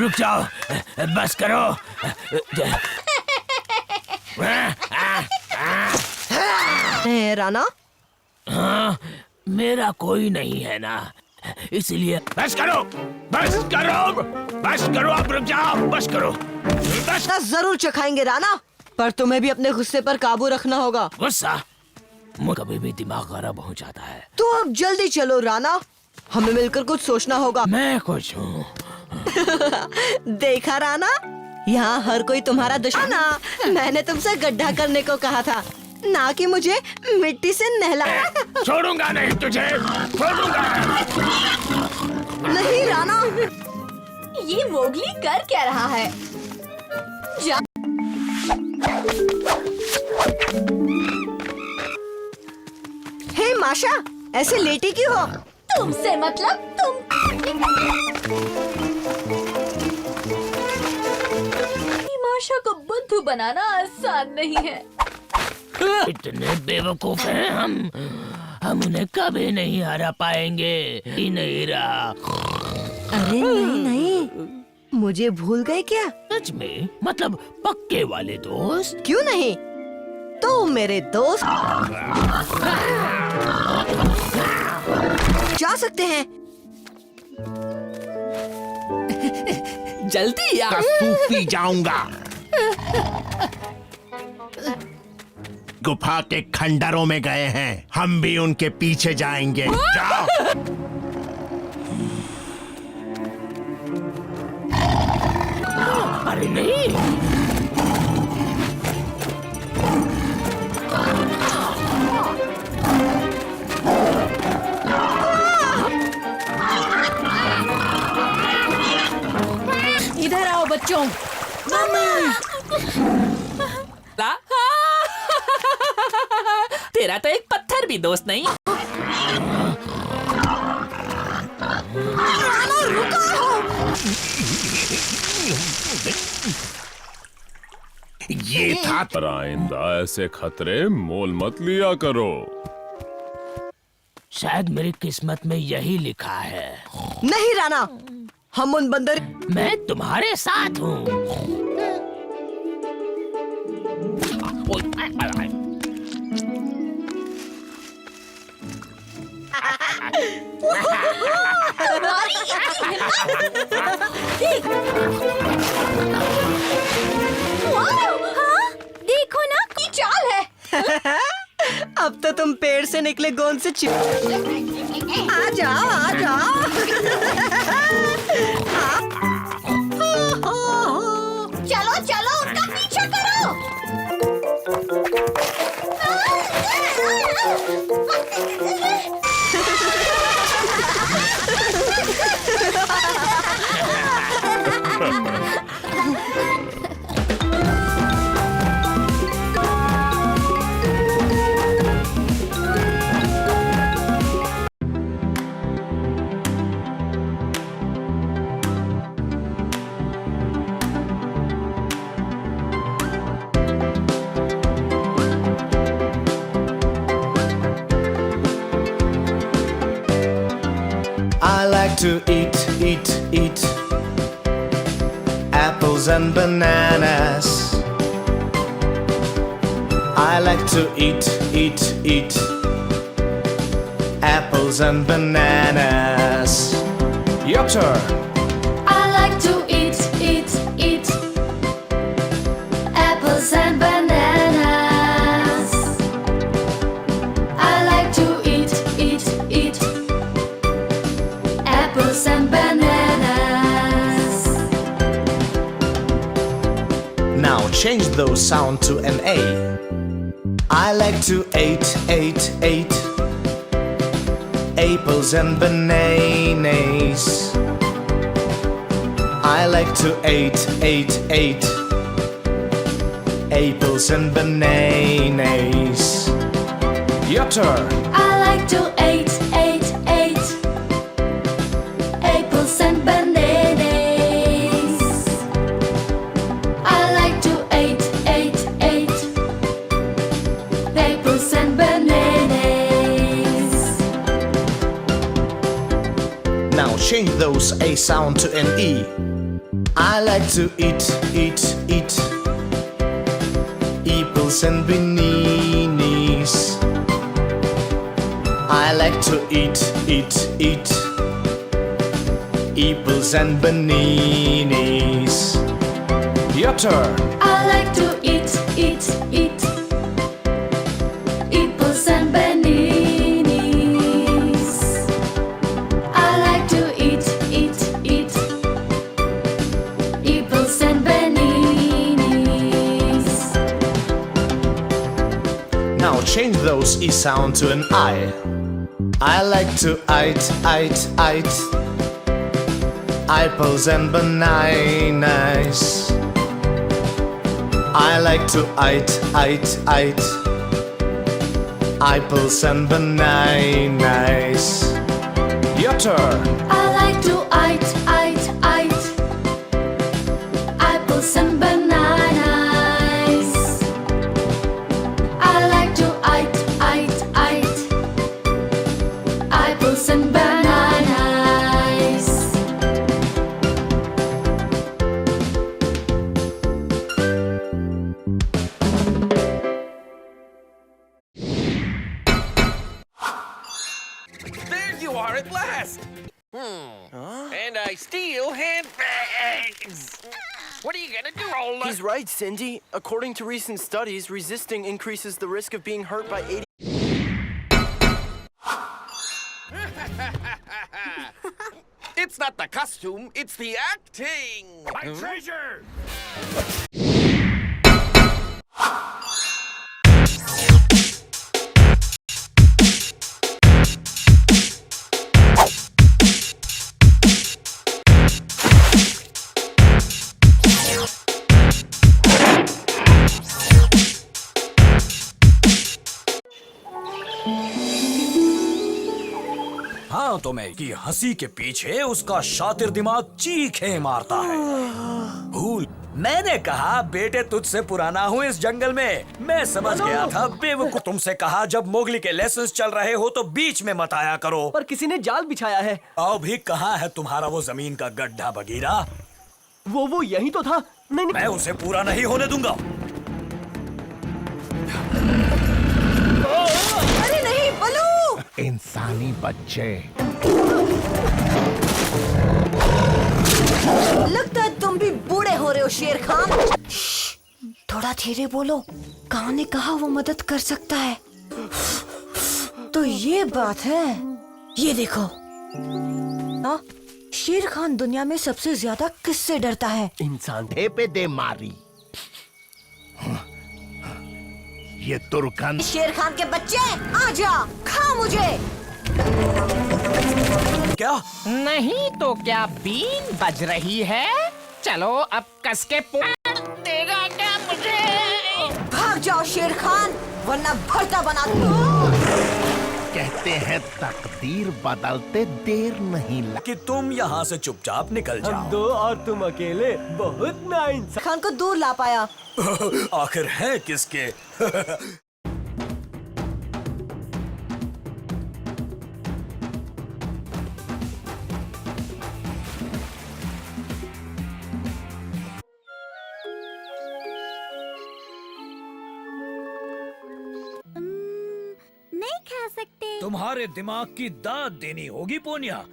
रुक जाओ, बस करो। राणा, हाँ, मेरा कोई नहीं है ना, इसलिए बस करो, बस करो, बस करो, आप रुक जाओ, बस करो, बस। जरूर चखाएंगे राणा, पर तुम्हें भी अपने गुस्से पर काबू रखना होगा। गुस्सा मुझे कभी भी दिमाग खराब हो जाता है। तो अब जल्दी चलो राणा, हमें मिलकर कुछ सोचना होगा। मैं कुछ हूँ। देखा राणा, यहाँ हर कोई तुम्हारा दुश्मन। मैंने तुमसे गड्ढा करने को कहा था, ना कि मुझे मिट्टी से नहला। छोड़ूंगा नहीं तुझे, छोड़ूंगा नहीं राणा। ये मोगली कर क्या रहा है? जा। हे माशा, ऐसे लेटी क्यों हो? तुमसे मतलब तुम। माशा को बुद्धू बनाना आसान नहीं है। इतने बेवकूफ हैं हम उन्हें कभी नहीं हरा पाएंगे। ही नहीं रहा। अरे नहीं नहीं, मुझे भूल गए क्या? सच में? मतलब पक्के वाले दोस्त? क्यों नहीं, तो मेरे दोस्त जा सकते हैं। जल्दी यार, सूप पी जाऊंगा। गुफा के खंडरों में गए हैं, हम भी उनके पीछे जाएंगे। जाओ। अरे नहीं, इधर आओ बच्चों। तेरा तो एक पत्थर भी दोस्त नहीं। ये था पर आइंदा ऐसे खतरे मोल मत लिया करो। शायद मेरी किस्मत में यही लिखा है। नहीं राणा, हम उन बंदर। मैं तुम्हारे साथ हूँ। तुम्हारी इतनी हिम्मत! देख। वाओ, हाँ? देखो ना, ये चाल है। अब तो तुम पेड़ से निकले गोंद से चिप। आ जाओ, आ जाओ। चलो चलो, उनका पीछा करो। I like to eat apples and bananas. I like to eat apples and bananas. Your turn. I like to eat apples and bananas. I like to eat apples and bananas. Now change those sound to an A. I like to eat apples and bananas. I like to eat apples and bananas. Your turn. I like to eat apples and bananas. I like to eat apples and bananas. Now change those A sound to an E. I like to eat, eat, eat. Apples and bananas. I like to eat, eat, eat. Apples and bananas. Your turn. I like to eat, eat, eat. Apples and bananas. I like to eat, eat, eat. Apples and bananas. Now change those E sound to an I. I like to eat, eat, eat. Apples and bananas. I like to eat, eat, eat. Apples and bananas. Your turn. I like to eat, eat, eat. Apples and bananas. I like to eat, eat, eat. Apples and bananas. There you are at last! And I steal handbags! What are you gonna do, Rolla? He's right, Cindy. According to recent studies, resisting increases the risk of being hurt by 80. It's not the costume, it's the acting! My treasure! हाँ तो मैं कि हंसी के पीछे उसका शातिर दिमाग चीखें मारता है। भूल मैंने कहा बेटे तुझसे पुराना हूँ इस जंगल में। मैं समझ गया था बेवकूफ। तुमसे कहा जब मोगली के लेसन्स चल रहे हो तो बीच में मत आया करो। पर किसी ने जाल बिछाया है। आओ भी कहाँ है तुम्हारा वो जमीन का गड्ढा बगीरा? वो यही तो था। नहीं मैं उसे पूरा नहीं होने दूंगा। अरे नहीं बलू। इंसानी बच्चे। लगता है तुम भी बूढ़े हो रहे हो शेर खान। थोड़ा धीरे बोलो। कहाँ ने कहा वो मदद कर सकता है? तो ये बात है। ये देखो। शेर खान दुनिया में सबसे ज्यादा किससे डरता है? इंसान पे दे मारी। ये तुर्कन। शेर खान के बच्चे आ जा, खा मुझे। क्या? नहीं तो क्या बीन बज रही है? चलो अब कस के देगा क्या मुझे? भाग जाओ शेर खान, वरना भरता बना कहते हैं तकदीर बदलते देर नहीं लगती। कि तुम यहाँ से चुपचाप निकल हम जाओ। दो और तुम अकेले बहुत नाइंसाफ। खान को दूर ला पाया। आखिर है किसके? नहीं खा सकते। तुम्हारे दिमाग की दाद देनी होगी पोनिया।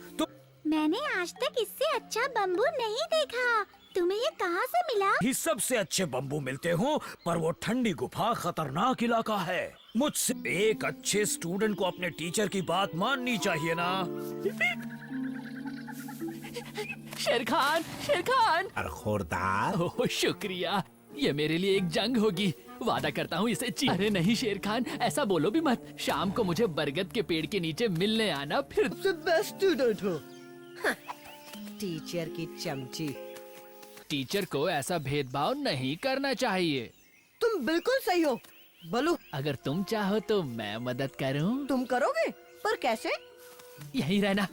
मैंने आज तक इससे अच्छा बम्बू नहीं देखा। तुम्हें ये कहाँ से मिला? ही सबसे अच्छे बम्बू मिलते हो, पर वो ठंडी गुफा खतरनाक इलाका है। मुझसे एक अच्छे स्टूडेंट को अपने टीचर की बात माननी चाहिए ना। शेर खान, शेर खान। खुरदार। ओह शुक्रिया, ये मेरे लिए एक जंग होगी। वादा करता हूँ इसे अरे नहीं शेर खान, ऐसा बोलो भी मत। शाम को मुझे बरगद के पेड़ के नीचे मिलने आना। फिर बेस्ट स्टूडेंट हो। टीचर की चमची। टीचर को ऐसा भेदभाव नहीं करना चाहिए। तुम बिल्कुल सही हो बलू। अगर तुम चाहो तो मैं मदद करूं। तुम करोगे? पर कैसे? यहीं रहना।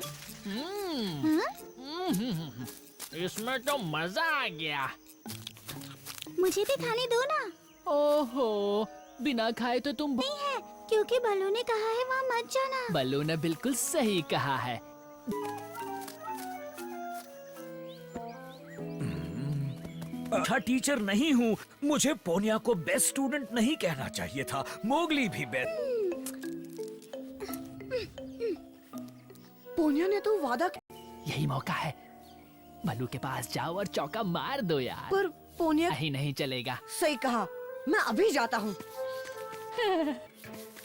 इसमें तो मजा आ गया। मुझे भी खाने दो ना। ओहो, बिना खाए तो तुम नहीं है, क्योंकि बल्लू ने कहा है वहाँ मत जाना। बल्लू ने बिल्कुल सही कहा है। अच्छा टीचर नहीं हूँ। मुझे पोनिया को बेस्ट स्टूडेंट नहीं कहना चाहिए था। मोगली भी बेस्ट। पोनिया ने तो वादा यही मौका है, बल्लू के पास जाओ और चौका मार दो यार। पर पोनिया नहीं नहीं चलेगा। सही कहा, मैं अभी जाता हूँ।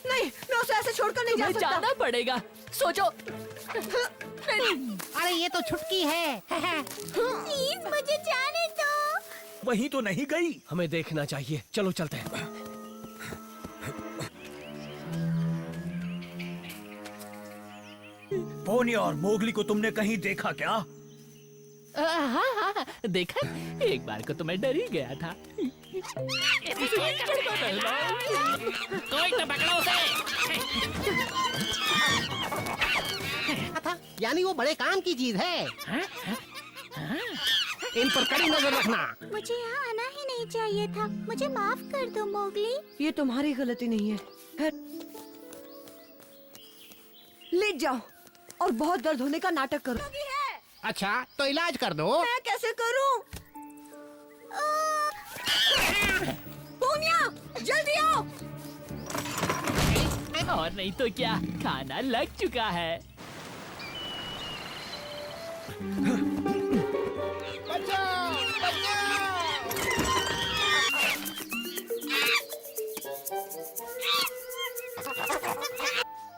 नहीं, मैं उसे ऐसे छोड़कर नहीं जा तुम्हें सकता। जाना पड़ेगा, सोचो। अरे ये तो छुटकी है। प्लीज मुझे जाने दो। वहीं तो नहीं गई। हमें देखना चाहिए, चलो चलते हैं। पोनिया और मोगली को तुमने कहीं देखा क्या? हाँ, देखा, एक बार को तो मैं डर ही गया था। कोई तो पकड़ो उसे। था यानी वो बड़े काम की चीज है। इन पर कड़ी नजर रखना। मुझे यहाँ आना ही नहीं चाहिए था। मुझे माफ कर दो मोगली। ये तुम्हारी गलती नहीं है। लेट जाओ और बहुत दर्द होने का नाटक करो। अच्छा तो इलाज कर दो। मैं कैसे करूं? पोनिया, जल्दी आओ। और नहीं तो क्या, खाना लग चुका है।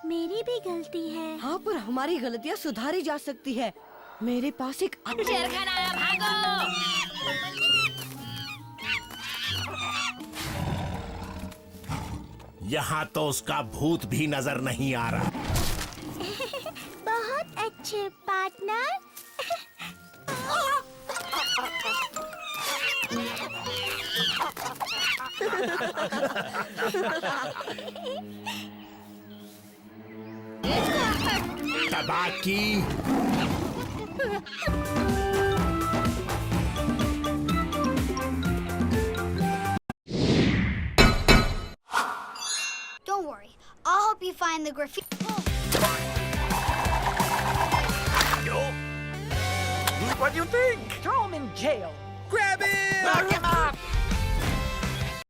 मेरी भी गलती है। हाँ, पर हमारी गलतियाँ सुधारी जा सकती है। मेरे पास एक शेरखान आया, भागो। यहाँ तो उसका भूत भी नजर नहीं आ रहा। बहुत अच्छे partner. तबाकी। Don't worry, I'll help you find the graffiti. What do you think? Throw him in jail. Grab him! Lock him up.